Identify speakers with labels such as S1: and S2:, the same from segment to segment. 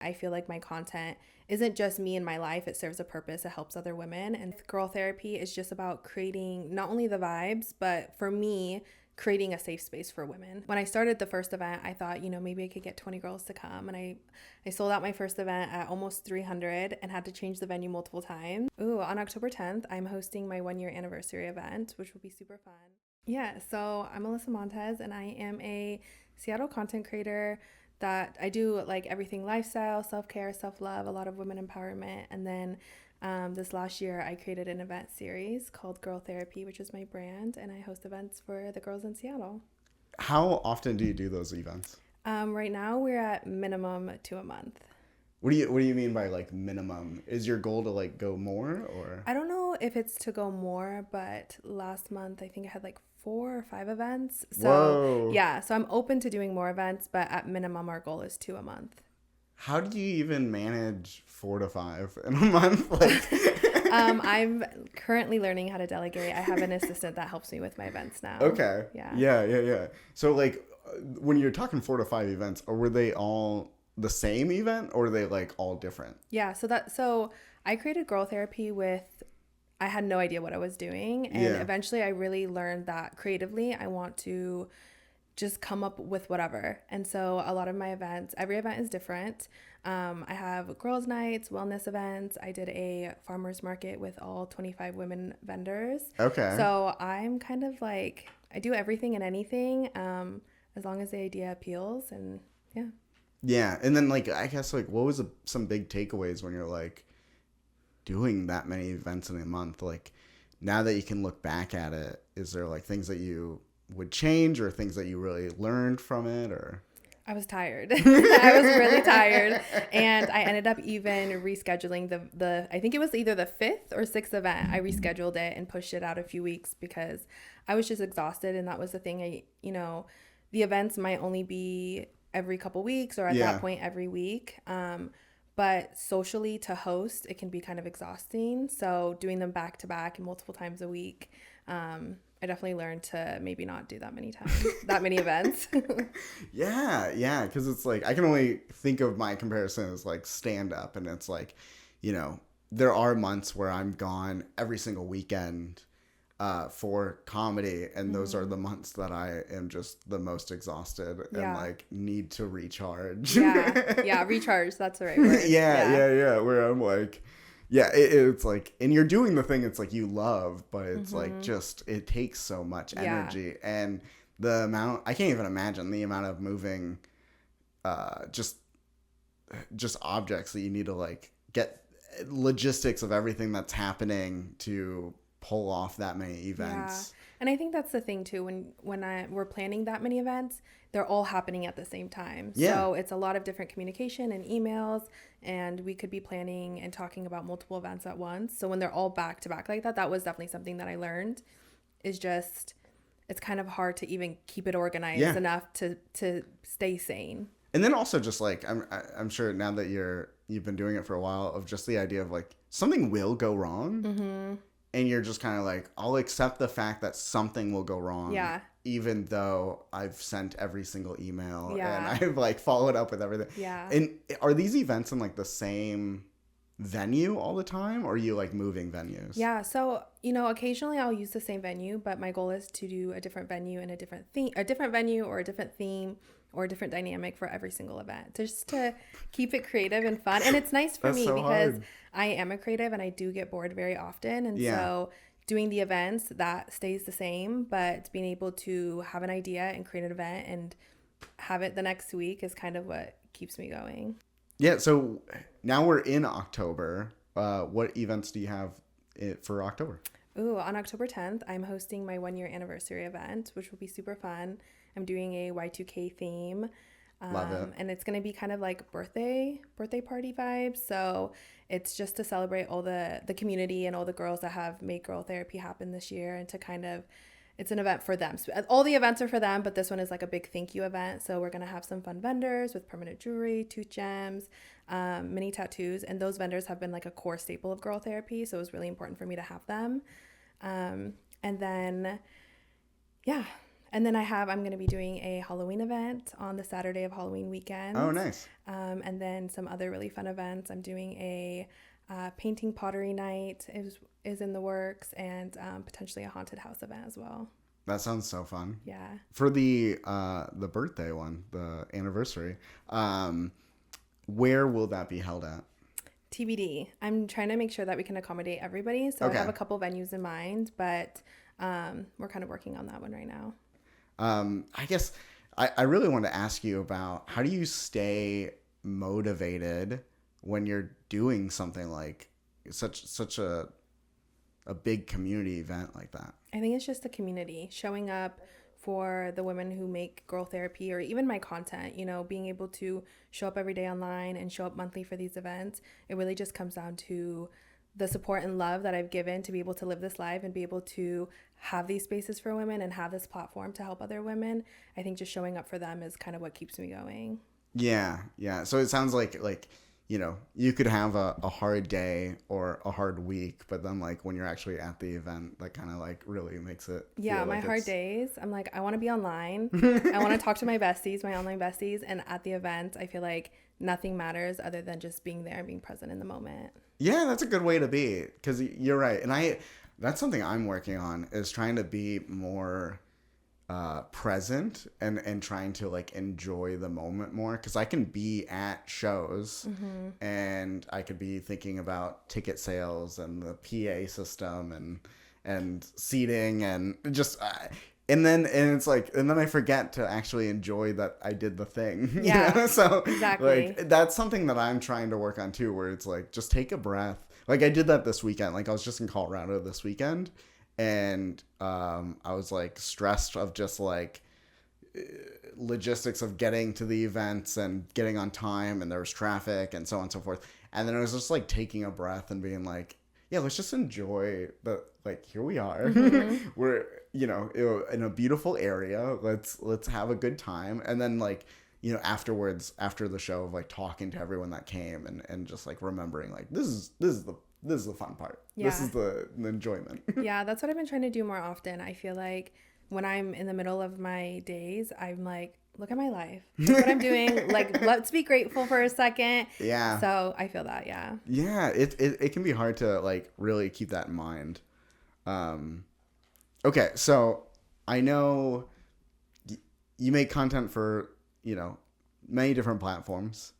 S1: I feel like my content isn't just me and my life. It serves a purpose. It helps other women. And girl therapy is just about creating not only the vibes, but for me, creating a safe space for women. When I started the first event, I thought, maybe I could get 20 girls to come. And I sold out my first event at almost 300 and had to change the venue multiple times. On October 10th, I'm hosting my 1-year anniversary event, which will be super fun. Yeah, so I'm Alissa Montes, and I am a Seattle content creator that I do like everything lifestyle, self-care, self-love, a lot of women empowerment. And then this last year, I created an event series called Girl Therapy, which is my brand, and I host events for the girls in Seattle.
S2: How often do you do those events?
S1: Right now, we're at minimum 2 a month.
S2: What do you mean by like minimum? Is your goal to like go more, or?
S1: I don't know if it's to go more, but last month I think I had like 4 or 5 events. So
S2: Whoa.
S1: yeah, so I'm open to doing more events, but at minimum our goal is 2 a month.
S2: How do you even manage 4 to 5 in a month? Like,
S1: I'm currently learning how to delegate. I have an assistant that helps me with my events now.
S2: Okay.
S1: Yeah.
S2: Yeah. So like, when you're talking 4 to 5 events, or were they all the same event, or are they like all different?
S1: Yeah. So I created Girl Therapy I had no idea what I was doing. And eventually I really learned that creatively, I want to just come up with whatever. And so a lot of my events, every event is different. I have girls' nights, wellness events. I did a farmer's market with all 25 women vendors.
S2: Okay.
S1: So I'm kind of like, I do everything and anything, as long as the idea appeals. And yeah.
S2: Yeah. And then like, I guess like, what was some big takeaways when you're like doing that many events in a month? Like, now that you can look back at it, is there like things that you would change, or things that you really learned from it? Or
S1: I was tired. I was really tired, and I ended up even rescheduling the I think it was either the 5th or 6th event. I rescheduled it and pushed it out a few weeks because I was just exhausted, and that was the thing. The events might only be every couple weeks, or at that point every week. But socially, to host, it can be kind of exhausting. So doing them back to back and multiple times a week, I definitely learned to maybe not do that many times, that many events.
S2: Yeah. Because it's like, I can only think of my comparison as like stand up. And it's like, there are months where I'm gone every single weekend for comedy. And those are the months that I am just the most exhausted and like need to recharge.
S1: Yeah, recharge. That's the right word.
S2: Yeah. Where I'm like, it's like, and you're doing the thing it's like you love, but it's like just, it takes so much energy. And the amount, I can't even imagine the amount of moving just objects that you need to like get logistics of everything that's happening to pull off that many events.
S1: Yeah. And I think that's the thing too, when we're planning that many events, they're all happening at the same time.
S2: Yeah.
S1: So it's a lot of different communication and emails, and we could be planning and talking about multiple events at once. So when they're all back to back like that, that was definitely something that I learned, is just, it's kind of hard to even keep it organized enough to stay sane.
S2: And then also just like, I'm sure now that you've been doing it for a while, of just the idea of like, something will go wrong. And you're just kind of like, I'll accept the fact that something will go wrong.
S1: Yeah.
S2: Even though I've sent every single email and
S1: Yeah.
S2: I've like followed up with everything.
S1: Yeah.
S2: And are these events in like the same venue all the time, or are you like moving venues?
S1: Yeah. So, occasionally I'll use the same venue, but my goal is to do a different venue and a different venue or a different theme or a different dynamic for every single event, just to keep it creative and fun. And it's nice for me because I am a creative and I do get bored very often. And so doing the events, that stays the same, but being able to have an idea and create an event and have it the next week is kind of what keeps me going.
S2: Yeah. So now we're in October. What events do you have for October?
S1: On October 10th, I'm hosting my 1-year anniversary event, which will be super fun. I'm doing a Y2K theme.
S2: Love it.
S1: And it's going to be kind of like birthday party vibes. So it's just to celebrate all the community and all the girls that have made Girl Therapy happen this year, and to kind of, it's an event for them. So all the events are for them, but this one is like a big thank you event. So we're going to have some fun vendors with permanent jewelry, tooth gems, mini tattoos. And those vendors have been like a core staple of Girl Therapy. So it was really important for me to have them. And then, And then I'm going to be doing a Halloween event on the Saturday of Halloween weekend.
S2: Oh, nice.
S1: And then some other really fun events. I'm doing a painting pottery night is in the works, and potentially a haunted house event as well.
S2: That sounds so fun.
S1: Yeah.
S2: For the birthday one, the anniversary, where will that be held at?
S1: TBD. I'm trying to make sure that we can accommodate everybody. So I have a couple venues in mind, but we're kind of working on that one right now.
S2: I guess I really want to ask you about how do you stay motivated when you're doing something like such a big community event like that?
S1: I think it's just the community showing up for the women who make girl therapy, or even my content, being able to show up every day online and show up monthly for these events. It really just comes down to the support and love that I've given to be able to live this life and be able to have these spaces for women and have this platform to help other women. I think just showing up for them is kind of what keeps me going.
S2: Yeah. So it sounds like you could have a hard day or a hard week, but then like when you're actually at the event, that kind of like really makes it.
S1: Yeah, my hard days, I'm like, I want to be online. I want to talk to my besties, my online besties, and at the event, I feel like nothing matters other than just being there and being present in the moment.
S2: Yeah, that's a good way to be, because you're right, and that's something I'm working on, is trying to be more present and trying to like enjoy the moment more, because I can be at shows and I could be thinking about ticket sales and the PA system and seating and just and then I forget to actually enjoy that I did the thing.
S1: Yeah.
S2: So
S1: exactly.
S2: like that's something that I'm trying to work on too, where it's like just take a breath. Like I did that this weekend. Like I was just in Colorado this weekend. And I was like stressed of just like logistics of getting to the events and getting on time, and there was traffic and so on and so forth. And then I was just like taking a breath and being like, yeah, let's just enjoy like here we are. We're in a beautiful area. Let's have a good time. And then like afterwards, after the show, of like talking to everyone that came and just like remembering like this is the fun part.
S1: Yeah.
S2: This is the enjoyment.
S1: Yeah, that's what I've been trying to do more often. I feel like when I'm in the middle of my days, I'm like, look at my life. Look what I'm doing. Like, let's be grateful for a second.
S2: Yeah.
S1: So I feel that, yeah.
S2: Yeah, it can be hard to like really keep that in mind. Okay, so I know you make content for, many different platforms.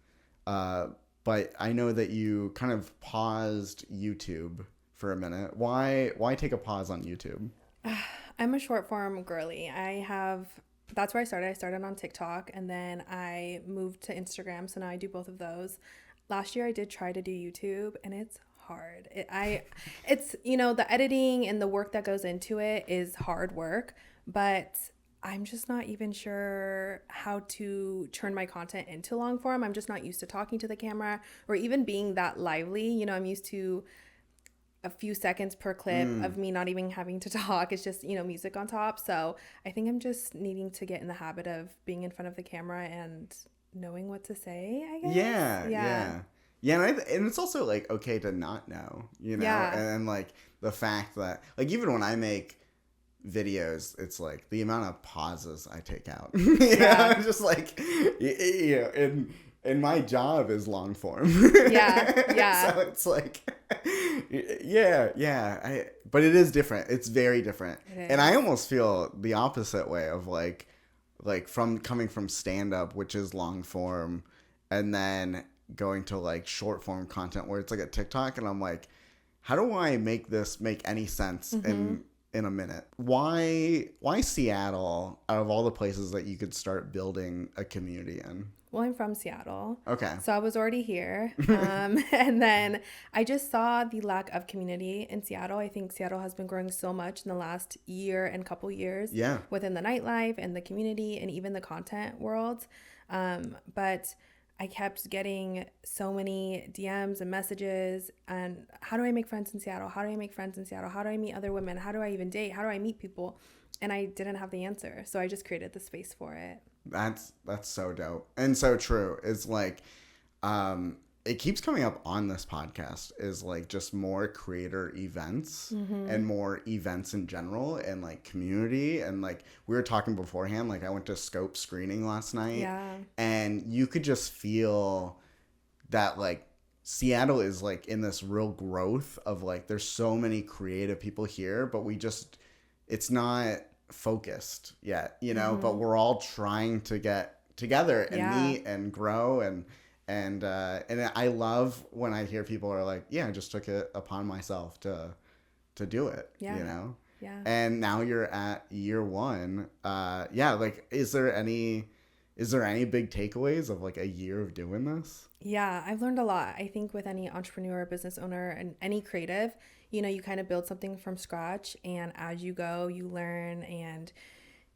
S2: But I know that you kind of paused YouTube for a minute. Why take a pause on YouTube?
S1: I'm a short form girly. That's where I started. I started on TikTok, and then I moved to Instagram. So now I do both of those. Last year I did try to do YouTube, and it's hard. It's the editing and the work that goes into it is hard work, but I'm just not even sure how to turn my content into long form. I'm just not used to talking to the camera or even being that lively. I'm used to a few seconds per clip of me not even having to talk. It's just, music on top. So I think I'm just needing to get in the habit of being in front of the camera and knowing what to say, I guess.
S2: Yeah. And it's also like okay to not know,
S1: Yeah.
S2: And like the fact that like even when I make videos, it's like the amount of pauses I take out. Just like and my job is long form.
S1: Yeah.
S2: So it's like but it is different. It's very different. And I almost feel the opposite way of like from coming from stand up, which is long form, and then going to like short form content where it's like a TikTok, and I'm like, how do I make this make any sense in a minute? Why Seattle out of all the places that you could start building a community in?
S1: Well, I'm from Seattle.
S2: Okay.
S1: So I was already here. And then I just saw the lack of community in Seattle. I think Seattle has been growing so much in the last year and couple years.
S2: Yeah.
S1: Within the nightlife and the community and even the content world. But I kept getting so many DMs and messages, and how do I make friends in Seattle? How do I make friends in Seattle? How do I meet other women? How do I even date? How do I meet people? And I didn't have the answer. So I just created the space for it.
S2: That's so dope and so true. It's like it keeps coming up on this podcast is like just more creator events and more events in general and like community. And like we were talking beforehand, like I went to Scope screening last night and you could just feel that like Seattle is like in this real growth of like there's so many creative people here, but it's not focused yet, you know, but we're all trying to get together and meet and grow and I love when I hear people are like, yeah, I just took it upon myself to do it, you know?
S1: Yeah.
S2: And now you're at year one. Like, is there any big takeaways of like a year of doing this?
S1: Yeah, I've learned a lot. I think with any entrepreneur, business owner, and any creative, you know, you kind of build something from scratch, and as you go, you learn, and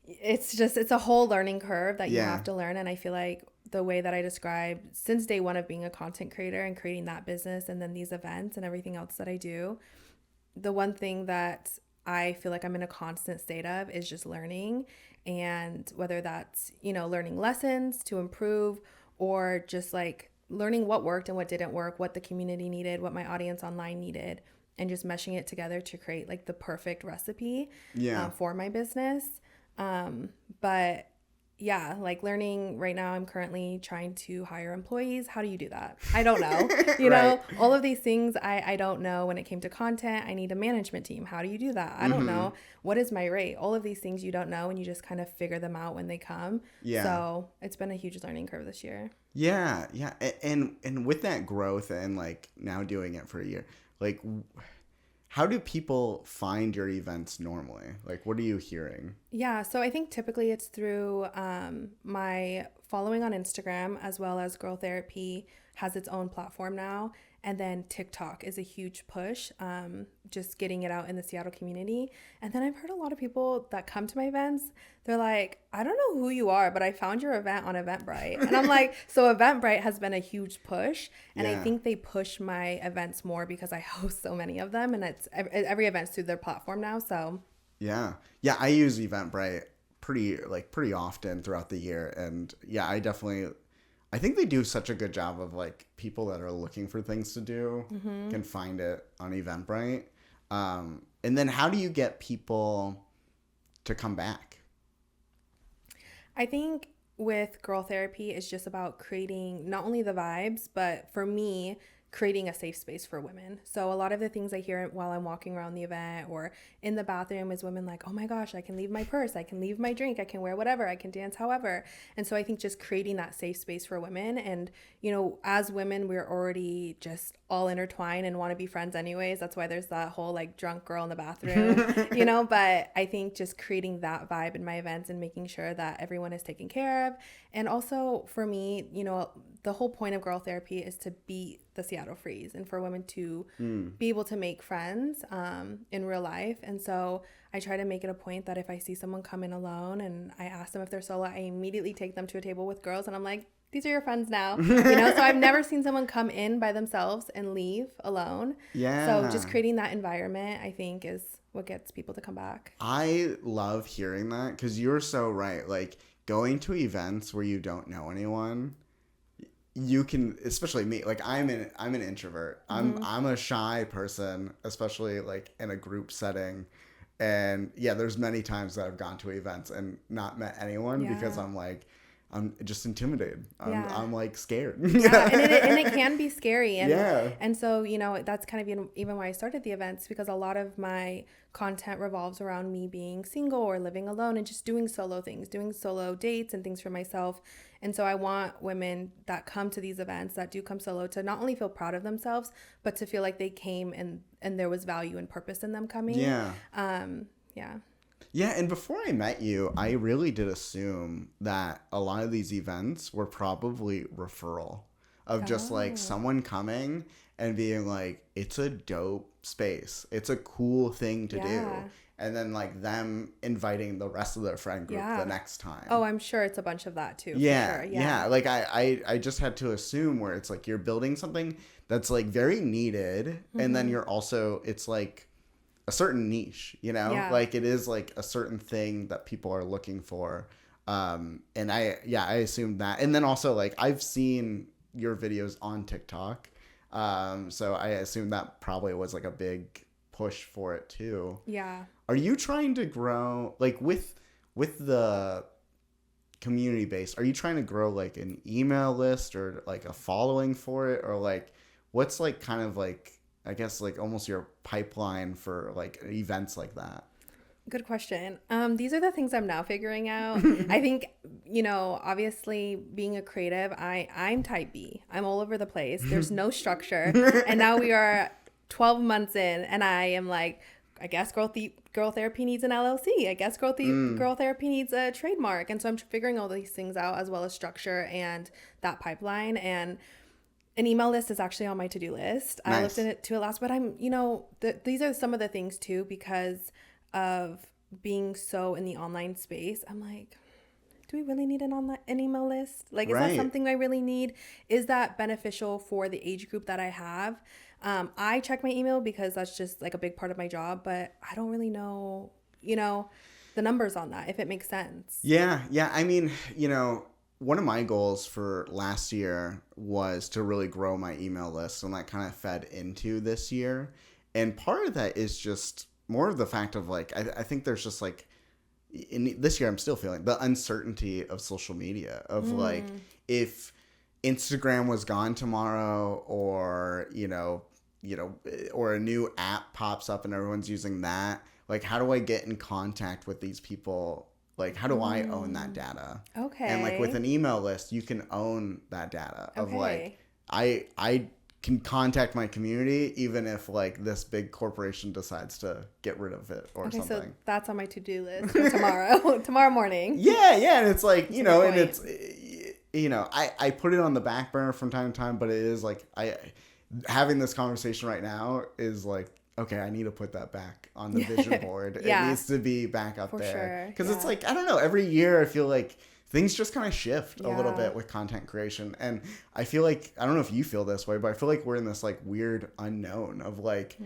S1: it's a whole learning curve that you have to learn. And I feel like the way that I described since day one of being a content creator and creating that business and then these events and everything else that I do, the one thing that I feel like I'm in a constant state of is just learning. And whether that's, you know, learning lessons to improve or just like learning what worked and what didn't work, what the community needed, what my audience online needed, and just meshing it together to create like the perfect recipe for my business. But yeah, like learning right now, I'm currently trying to hire employees. How do you do that? I don't know. You know, all of these things I don't know. When it came to content, I need a management team. How do you do that? I don't know. What is my rate? All of these things you don't know, and you just kind of figure them out when they come. Yeah. So it's been a huge learning curve this year.
S2: Yeah. Yeah. And with that growth and like now doing it for a year, like how do people find your events normally? Like, what are you hearing?
S1: Yeah, so I think typically it's through my following on Instagram, as well as Girl Therapy has its own platform now. And then TikTok is a huge push, just getting it out in the Seattle community. And then I've heard a lot of people that come to my events, they're like, I don't know who you are, but I found your event on Eventbrite. And I'm like, so Eventbrite has been a huge push. And I think they push my events more because I host so many of them. And it's every event's through their platform now. So
S2: yeah, I use Eventbrite pretty often throughout the year. And yeah, I think they do such a good job of like people that are looking for things to do can find it on Eventbrite. And then how do you get people to come back?
S1: I think with Girl Therapy, it's just about creating not only the vibes, but for me, creating a safe space for women. So a lot of the things I hear while I'm walking around the event or in the bathroom is women like, oh my gosh, I can leave my purse, I can leave my drink, I can wear whatever, I can dance however. And so I think just creating that safe space for women. And, you know, as women, we're already just all intertwined and want to be friends anyways. That's why there's that whole like drunk girl in the bathroom, you know, but I think just creating that vibe in my events and making sure that everyone is taken care of. And also for me, you know, the whole point of Girl Therapy is to beat the Seattle freeze and for women to be able to make friends in real life. And so I try to make it a point that if I see someone come in alone and I ask them if they're solo, I immediately take them to a table with girls and I'm like, these are your friends now. You know, so I've never seen someone come in by themselves and leave alone. Yeah. So just creating that environment, I think, is what gets people to come back.
S2: I love hearing that because you're so right. Like going to events where you don't know anyone, you can, especially me, like I'm an introvert. I'm a shy person, especially like in a group setting. And yeah, there's many times that I've gone to events and not met anyone because I'm just intimidated. I'm like scared.
S1: Yeah, and it can be scary. And so, you know, that's kind of even why I started the events, because a lot of my content revolves around me being single or living alone and just doing solo things, doing solo dates and things for myself. And so I want women that come to these events, that do come solo, to not only feel proud of themselves, but to feel like they came and there was value and purpose in them coming. Yeah. Yeah,
S2: and before I met you, I really did assume that a lot of these events were probably referral of just like someone coming and being like, it's a dope space. It's a cool thing to do. And then like them inviting the rest of their friend group the next time.
S1: Oh, I'm sure it's a bunch of that too.
S2: Yeah.
S1: For sure.
S2: Yeah. Like I just had to assume where it's like you're building something that's like very needed. And then you're also, it's like a certain niche, you know, like it is like a certain thing that people are looking for. And I assumed that. And then also like I've seen your videos on TikTok. So I assume that probably was like a big push for it too.
S1: Yeah.
S2: Are you trying to grow like with the community base? Are you trying to grow like an email list or like a following for it, or like what's like kind of like I guess like almost your pipeline for like events like that?
S1: Good question. These are the things I'm now figuring out. I think, obviously being a creative, I'm type B. I'm all over the place. There's no structure. And now we are 12 months in and I am like, I guess girl therapy needs an LLC. I guess girl therapy needs a trademark. And so I'm figuring all these things out, as well as structure and that pipeline. And an email list is actually on my to-do list. Nice. I looked into it last, but I'm, these are some of the things too, because of being so in the online space. I'm like, do we really need an email list? Like, is that something I really need? Is that beneficial for the age group that I have? I check my email because that's just like a big part of my job, but I don't really know, the numbers on that, if it makes sense.
S2: Yeah. I mean, one of my goals for last year was to really grow my email list, and that kind of fed into this year. And part of that is just more of the fact of like, I think there's just like, in this year I'm still feeling the uncertainty of social media of like, if Instagram was gone tomorrow, or, or a new app pops up and everyone's using that, like, how do I get in contact with these people? Like, how do I own that data?
S1: Okay.
S2: And like with an email list, you can own that data of like, I can contact my community even if like this big corporation decides to get rid of it or something.
S1: So that's on my to-do list for tomorrow morning.
S2: Yeah. And it's like, and it's, I put it on the back burner from time to time, but it is like, having this conversation right now is like, okay, I need to put that back on the vision board. It needs to be back up there. Because it's like, I don't know, every year I feel like things just kind of shift a little bit with content creation. And I feel like, I don't know if you feel this way, but I feel like we're in this like weird unknown of like,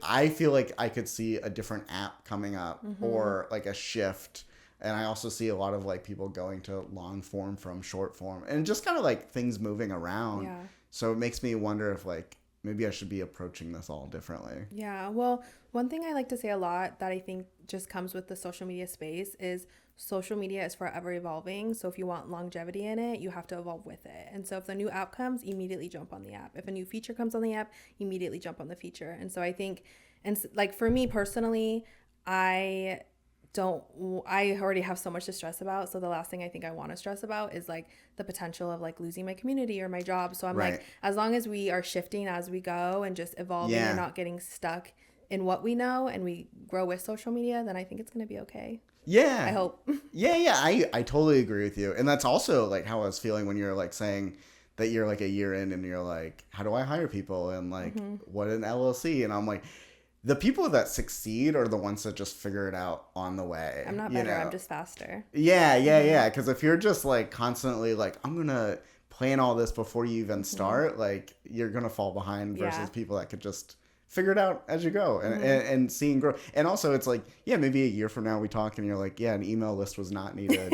S2: I feel like I could see a different app coming up or like a shift. And I also see a lot of like people going to long form from short form and just kind of like things moving around. Yeah. So it makes me wonder if like, maybe I should be approaching this all differently.
S1: Yeah. Well, one thing I like to say a lot that I think just comes with the social media space is social media is forever evolving. So if you want longevity in it, you have to evolve with it. And so if the new app comes, immediately jump on the app. If a new feature comes on the app, immediately jump on the feature. And so I think, and like for me personally, I already have so much to stress about. So the last thing I think I want to stress about is like the potential of like losing my community or my job. So I'm like, as long as we are shifting as we go and just evolving and not getting stuck in what we know and we grow with social media, then I think it's going to be okay.
S2: Yeah.
S1: I hope.
S2: Yeah. I totally agree with you. And that's also like how I was feeling when you're like saying that you're like a year in and you're like, how do I hire people? And like, what an LLC? And I'm like, the people that succeed are the ones that just figure it out on the way.
S1: I'm not better. I'm just faster.
S2: Yeah. Because if you're just like constantly like, I'm going to plan all this before you even start, like you're going to fall behind versus people that could just figure it out as you go and seeing growth. And also it's like, maybe a year from now we talk and you're like, an email list was not needed.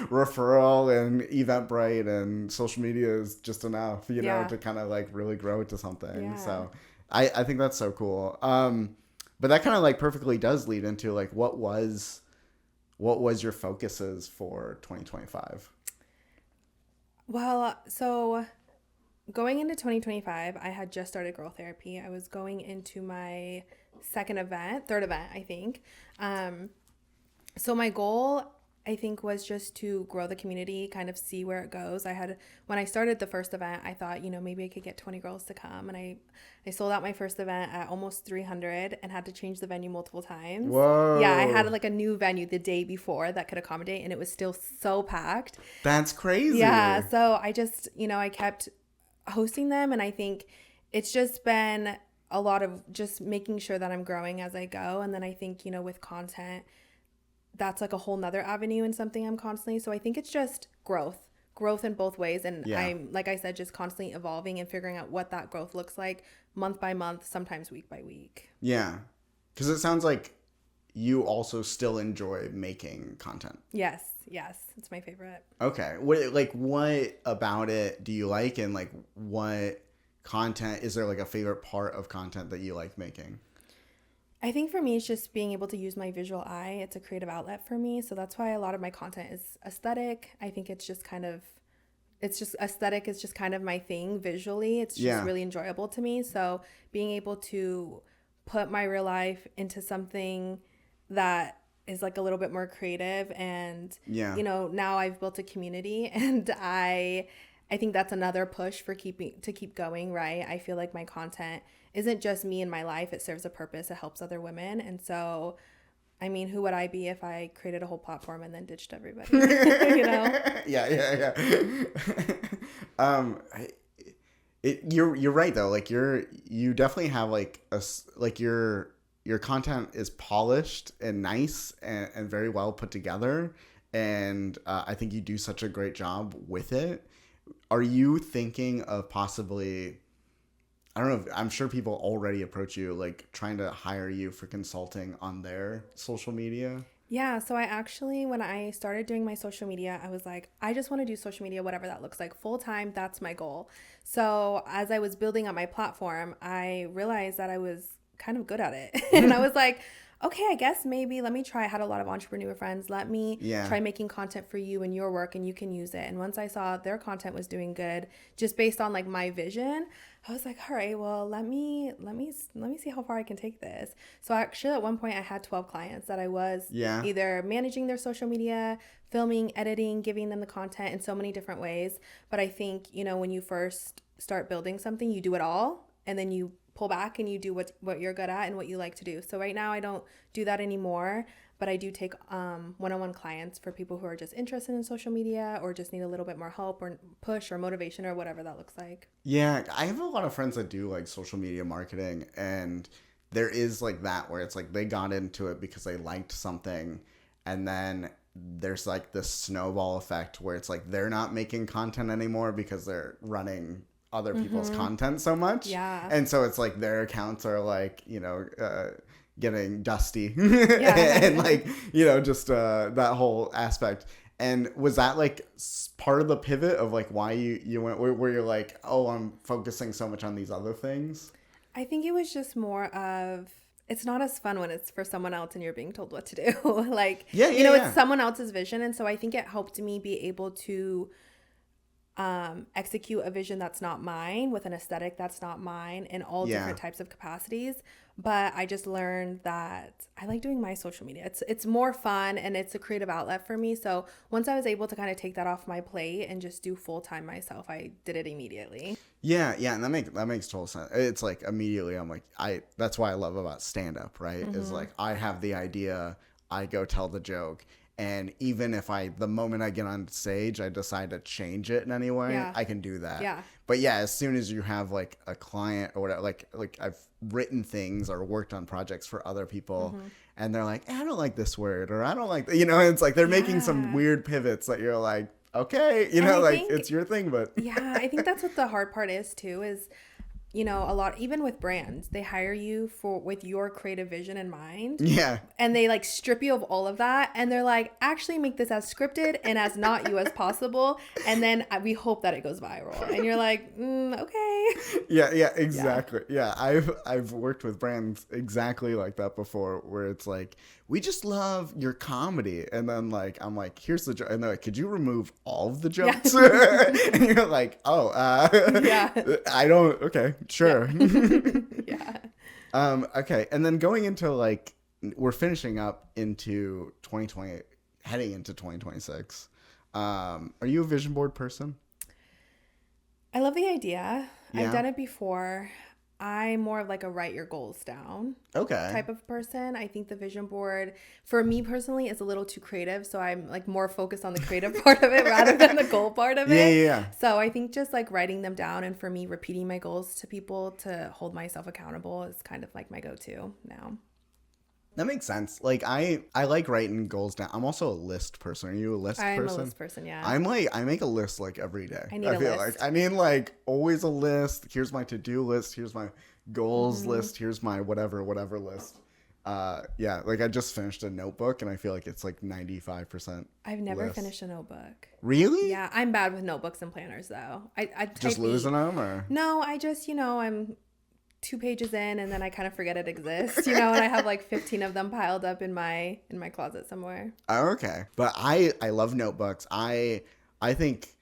S2: Referral and Eventbrite and social media is just enough, to kind of like really grow it to something. Yeah. So I think that's so cool. But that kind of like perfectly does lead into like, what was your focuses for 2025?
S1: Well, so going into 2025, I had just started girl therapy. I was going into my third event, I think. So my goal, I think, was just to grow the community, kind of see where it goes. When I started the first event, I thought, maybe I could get 20 girls to come. And I sold out my first event at almost 300 and had to change the venue multiple times.
S2: Whoa.
S1: Yeah, I had like a new venue the day before that could accommodate, and it was still so packed.
S2: That's crazy.
S1: Yeah, so I just, I kept hosting them, and I think it's just been a lot of just making sure that I'm growing as I go. And then I think, with content, that's like a whole nother avenue and something I'm constantly. So I think it's just growth in both ways. And I'm, like I said, just constantly evolving and figuring out what that growth looks like month by month, sometimes week by week. Yeah.
S2: Because it sounds like you also still enjoy making content.
S1: Yes. Yes. It's my favorite.
S2: Okay. What about it do you like, and like what content is there, like a favorite part of content that you like making?
S1: I think for me, it's just being able to use my visual eye. It's a creative outlet for me. So that's why a lot of my content is aesthetic. I think it's just aesthetic is just kind of my thing visually. It's just really enjoyable to me. So being able to put my real life into something that is like a little bit more creative, and now I've built a community, and I think that's another push for keep going, right? I feel like my content isn't just me and my life. It serves a purpose. It helps other women. And so, I mean, who would I be if I created a whole platform and then ditched everybody?
S2: Yeah. You're right though. Like you definitely have your content is polished and nice and very well put together, and I think you do such a great job with it. Are you thinking of possibly, I don't know, I'm sure people already approach you, like trying to hire you for consulting on their social media?
S1: Yeah, so when I started doing my social media, I was like, I just want to do social media, whatever that looks like, full time. That's my goal. So as I was building up my platform, I realized that I was kind of good at it. And I was like, okay, I guess maybe let me try. I had a lot of entrepreneur friends. Let me try making content for you and your work, and you can use it. And once I saw their content was doing good, just based on like my vision, I was like, all right, well, let me see how far I can take this. So actually at one point I had 12 clients that I was either managing their social media, filming, editing, giving them the content in so many different ways. But I think, when you first start building something, you do it all, and then you pull back and you do what you're good at and what you like to do. So right now I don't do that anymore, but I do take one-on-one clients for people who are just interested in social media or just need a little bit more help or push or motivation or whatever that looks like.
S2: Yeah, I have a lot of friends that do like social media marketing, and there is like that where it's like they got into it because they liked something, and then there's like this snowball effect where it's like they're not making content anymore because they're running other people's content so much.
S1: Yeah.
S2: And so it's like their accounts are like, getting dusty and like, just that whole aspect. And was that like part of the pivot of like why you went where you're like, oh, I'm focusing so much on these other things?
S1: I think it was just more of, it's not as fun when it's for someone else and you're being told what to do. Like, it's someone else's vision. And so I think it helped me be able to execute a vision that's not mine with an aesthetic that's not mine in all different types of capacities. But I just learned that I like doing my social media. It's more fun and it's a creative outlet for me. So once I was able to kind of take that off my plate and just do full time myself, I did it immediately.
S2: Yeah, and that makes total sense. It's like immediately I'm like, that's what I love about stand up, right? Is like I have the idea, I go tell the joke. And even if the moment I get on stage, I decide to change it in any way, I can do that.
S1: Yeah.
S2: But yeah, as soon as you have like a client or whatever, like I've written things or worked on projects for other people and they're like, I don't like this word, or I don't like, it's like they're making some weird pivots that you're like, okay, it's your thing, but.
S1: Yeah, I think that's what the hard part is too, is a lot, even with brands, they hire you with your creative vision in mind.
S2: Yeah.
S1: And they like strip you of all of that. And they're like, actually make this as scripted and as not you as possible. And then we hope that it goes viral. And you're like, okay.
S2: Yeah, exactly. Yeah. I've worked with brands exactly like that before, where it's like, we just love your comedy. And then like, I'm like, here's the joke. And they're like, could you remove all of the jokes? And you're like, oh, I don't, okay, sure.
S1: Yeah.
S2: Okay. And then going into like, we're finishing up into 2020, heading into 2026. Are you a vision board person?
S1: I love the idea. I've done it before. I'm more of like a write your goals down type of person. I think the vision board for me personally is a little too creative. So I'm like more focused on the creative part of it rather than the goal part of it.
S2: Yeah.
S1: So I think just like writing them down, and for me repeating my goals to people to hold myself accountable is kind of like my go-to now.
S2: That makes sense. Like I like writing goals down. I'm also a list person. Are you a list person?
S1: I'm a list person, yeah.
S2: I'm like, I make a list like every day.
S1: I feel list.
S2: Like I mean like always a list. Here's my to-do list. Here's my goals list. Here's my whatever list. Yeah, like I just finished a notebook and I feel like it's like 95%.
S1: I've never
S2: list.
S1: finished a notebook.
S2: Really?
S1: Yeah, I'm bad with notebooks and planners though. I
S2: Just losing them or?
S1: No, I just, I'm 2 pages in and then I kind of forget it exists, and I have like 15 of them piled up in my closet somewhere.
S2: Oh, okay. But I love notebooks. I think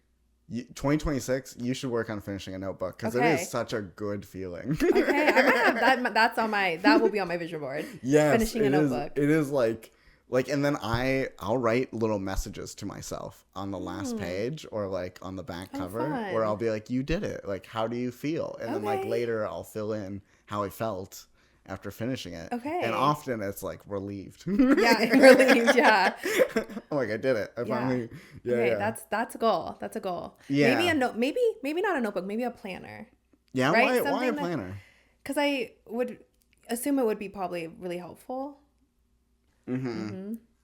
S2: 2026, you should work on finishing a notebook because it is such a good feeling.
S1: Okay, I might have that. That will be on my vision board.
S2: Yes,
S1: finishing a notebook.
S2: It is like, and then I'll write little messages to myself on the last page or like on the back cover
S1: fun.
S2: where I'll be like, you did it. Like, how do you feel? And then like later I'll fill in how I felt after finishing it.
S1: Okay.
S2: And often it's like relieved.
S1: Yeah, relieved. Yeah.
S2: I'm like, I did it. I finally. Yeah.
S1: Okay,
S2: yeah.
S1: That's a goal. That's a goal.
S2: Yeah.
S1: Maybe not a notebook. Maybe a planner.
S2: Yeah.
S1: Right?
S2: Why a planner?
S1: Because I would assume it would be probably really helpful.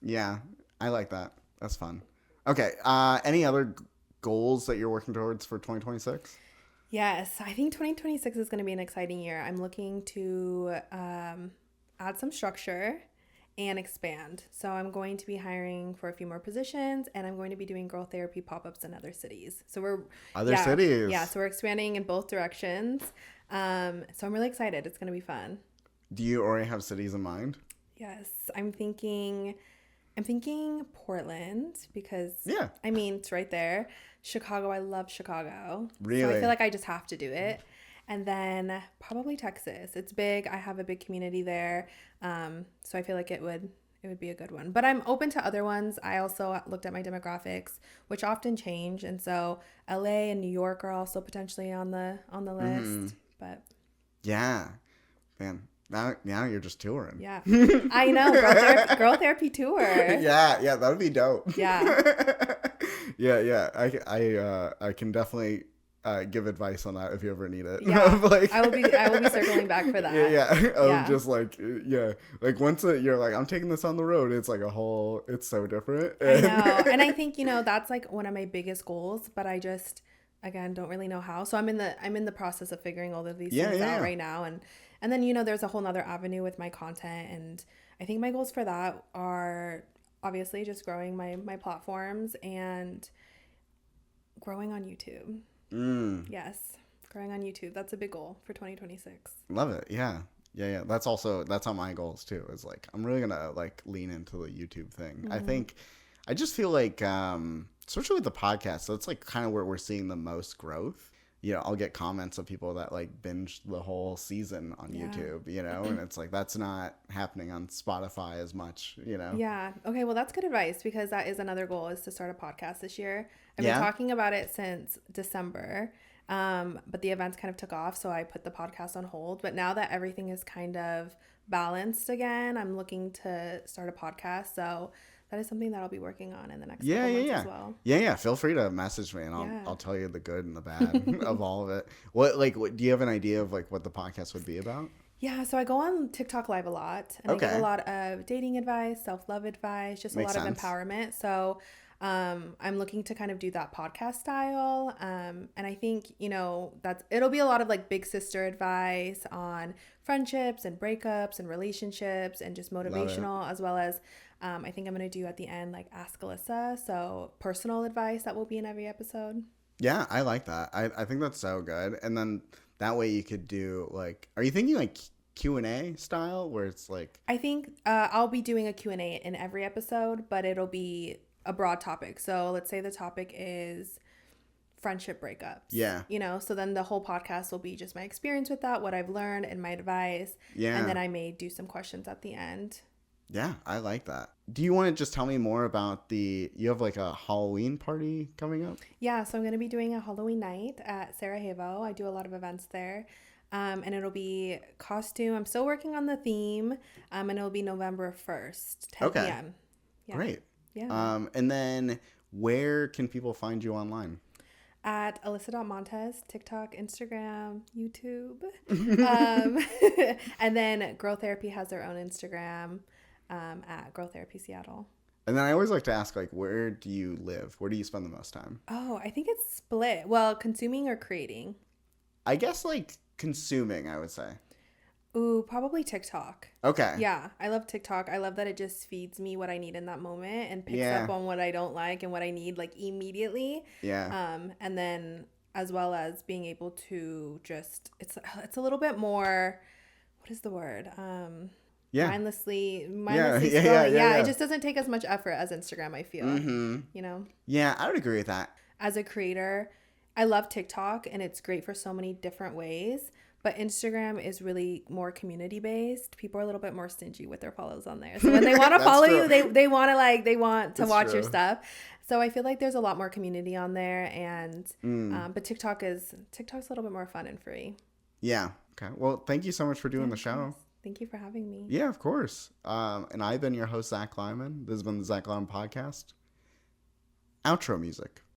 S2: Yeah, I like that. That's fun. Okay. Any other goals that you're working towards for 2026?
S1: Yes, I think 2026 is going to be an exciting year. I'm looking to add some structure and expand. So I'm going to be hiring for a few more positions, and I'm going to be doing girl therapy pop-ups in other cities. So
S2: cities.
S1: Yeah, so we're expanding in both directions. So I'm really excited. It's going to be fun.
S2: Do you already have cities in mind?
S1: Yes, I'm thinking Portland because it's right there. Chicago, I love Chicago.
S2: Really?
S1: So I feel like I just have to do it. And then probably Texas. It's big. I have a big community there. So I feel like it would be a good one. But I'm open to other ones. I also looked at my demographics, which often change. And so LA and New York are also potentially on the list. But
S2: yeah. Man. Now you're just touring.
S1: Yeah. I know. Girl therapy tour.
S2: Yeah, that would be dope.
S1: Yeah.
S2: Yeah. I can definitely give advice on that if you ever need it.
S1: Yeah. I will be circling back for that.
S2: Yeah. Just like like once you're like, I'm taking this on the road, it's like it's so different.
S1: I know. And I think, that's like one of my biggest goals, but I just again don't really know how. So I'm in the process of figuring all of these things out right now, and then there's a whole nother avenue with my content, and I think my goals for that are obviously just growing my platforms and growing on YouTube. Yes, growing on YouTube. That's a big goal for 2026.
S2: Love it. Yeah. That's on my goals too. Is like I'm really gonna like lean into the YouTube thing. I just feel like especially with the podcast, that's like kind of where we're seeing the most growth. I'll get comments of people that like binge the whole season on YouTube, and it's like that's not happening on Spotify as much,
S1: Yeah. Okay. Well, that's good advice because that is another goal is to start a podcast this year. I've been talking about it since December, but the events kind of took off, so I put the podcast on hold. But now that everything is kind of balanced again, I'm looking to start a podcast. So that is something that I'll be working on in the next couple months as well.
S2: Yeah. Feel free to message me and I'll tell you the good and the bad of all of it. What do you have an idea of like what the podcast would be about?
S1: Yeah, so I go on TikTok Live a lot, and I give a lot of dating advice, self-love advice, just
S2: Makes
S1: a lot
S2: sense.
S1: of empowerment. So I'm looking to kind of do that podcast style. And I think, it'll be a lot of like big sister advice on friendships and breakups and relationships and just motivational, as well as I think I'm going to do at the end, like Ask Alissa. So personal advice that will be in every episode.
S2: Yeah, I like that. I think that's so good. And then that way you could do like, are you thinking like Q&A style where it's like?
S1: I think I'll be doing a Q&A in every episode, but it'll be a broad topic. So let's say the topic is friendship breakups.
S2: Yeah.
S1: So then the whole podcast will be just my experience with that, what I've learned and my advice.
S2: Yeah.
S1: And then I may do some questions at the end.
S2: Yeah, I like that. Do you want to just tell me more about you have like a Halloween party coming up?
S1: Yeah, so I'm going to be doing a Halloween night at Sarajevo. I do a lot of events there. And it'll be costume. I'm still working on the theme. And it'll be November 1st, 10 p.m. Yeah.
S2: Great.
S1: Yeah.
S2: And then where can people find you online?
S1: At Alissa.Montes, TikTok, Instagram, YouTube. And then Girl Therapy has their own Instagram at Girl Therapy Seattle.
S2: And then I always like to ask, like, where do you live? Where do you spend the most time?
S1: Oh, I think it's split. Well, consuming or creating?
S2: I guess, like, consuming, I would say.
S1: Ooh, probably TikTok.
S2: Okay.
S1: Yeah, I love TikTok. I love that it just feeds me what I need in that moment and picks
S2: Yeah.
S1: up on what I don't like and what I need like immediately.
S2: Yeah.
S1: And then as well as being able to just it's a little bit more, what is the word?
S2: Yeah.
S1: Mindlessly
S2: Yeah. Yeah. Yeah.
S1: scrolling.
S2: Yeah.
S1: Yeah,
S2: Yeah.
S1: it just doesn't take as much effort as Instagram, I feel. You know?
S2: Yeah, I would agree with that.
S1: As a creator, I love TikTok and it's great for so many different ways. But Instagram is really more community based. People are a little bit more stingy with their follows on there. So when they want to follow
S2: true.
S1: you, they want to they want to
S2: That's
S1: watch your
S2: true.
S1: stuff. So I feel like there's a lot more community on there, and but TikTok's a little bit more fun and free.
S2: Yeah. Okay. Well, thank you so much for doing the
S1: Of
S2: show.
S1: course. Thank you for having me.
S2: Yeah, of course. And I've been your host, Zach Lyman. This has been the Zach Lyman Podcast. Outro music.